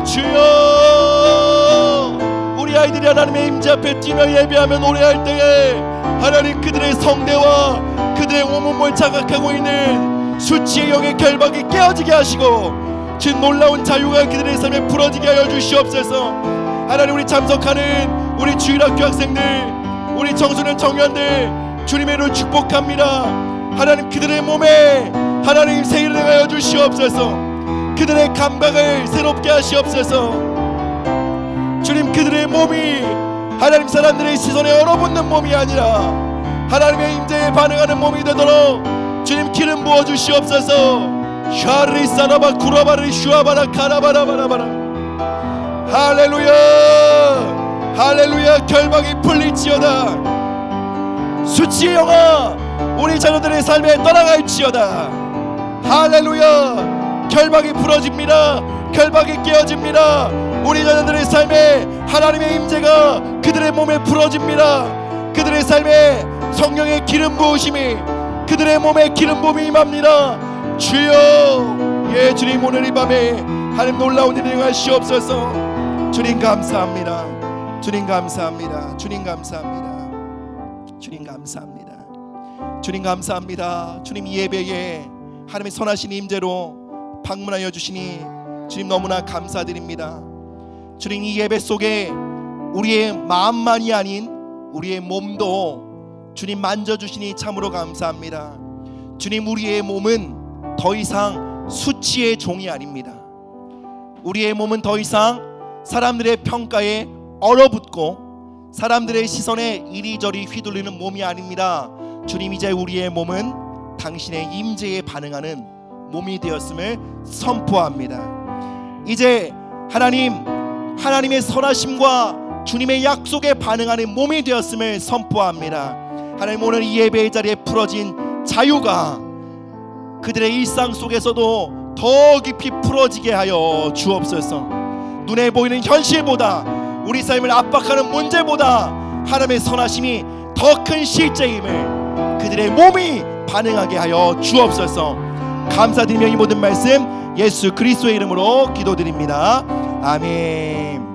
주여, 우리 아이들이 하나님의 임재 앞에 뛰며 예배하며 노래할 때에 하나님 그들의 성대와 그들의 온몸을 자각하고 있는 수치의 영의 결박이 깨어지게 하시고 주 놀라운 자유가 그들의 삶에 풀어지게 하여 주시옵소서. 하나님 우리 참석하는 우리 주일학교 학생들, 우리 청소년 청년들 주님의 이름으로 축복합니다. 하나님 그들의 몸에 하나님 세일을 하여 주시옵소서. 그들의 감각을 새롭게 하시옵소서. 주님 그들의 몸이 하나님 사람들의 시선에 얼어붙는 몸이 아니라 하나님의 임재에 반응하는 몸이 되도록 주님 기름 부어 주시옵소서. 샤리 사라바 쿠라바리 슈아바라 카라바라바라바라. 할렐루야, 할렐루야. 결박이 풀릴지어다. 수치의 영아 우리 자녀들의 삶에 떠나갈지어다. 할렐루야. 결박이 풀어집니다. 결박이 깨어집니다. 우리 자녀들의 삶에 하나님의 임재가 그들의 몸에 풀어집니다. 그들의 삶에 성령의 기름 부으심이 그들의 몸에 기름 부음이 임합니다. 주여, 예 주님 오늘 이 밤에 하나님 놀라운 일을 행하시옵소서. 주님 감사합니다. 주님 감사합니다. 주님 감사합니다. 주님 감사합니다. 주님 감사합니다. 주님 이 예배에 하나님의 선하신 임재로 방문하여 주시니 주님 너무나 감사드립니다. 주님 이 예배 속에 우리의 마음만이 아닌 우리의 몸도 주님 만져주시니 참으로 감사합니다. 주님 우리의 몸은 더 이상 수치의 종이 아닙니다. 우리의 몸은 더 이상 사람들의 평가에 얼어붙고 사람들의 시선에 이리저리 휘둘리는 몸이 아닙니다. 주님 이제 우리의 몸은 당신의 임재에 반응하는 몸이 되었음을 선포합니다. 이제 하나님의 선하심과 주님의 약속에 반응하는 몸이 되었음을 선포합니다. 하나님 오늘 이 예배의 자리에 풀어진 자유가 그들의 일상 속에서도 더 깊이 풀어지게 하여 주옵소서. 눈에 보이는 현실보다 우리 삶을 압박하는 문제보다 하나님의 선하심이 더 큰 실제임을 그들의 몸이 반응하게 하여 주옵소서. 감사드리며 이 모든 말씀 예수 그리스도의 이름으로 기도드립니다. 아멘.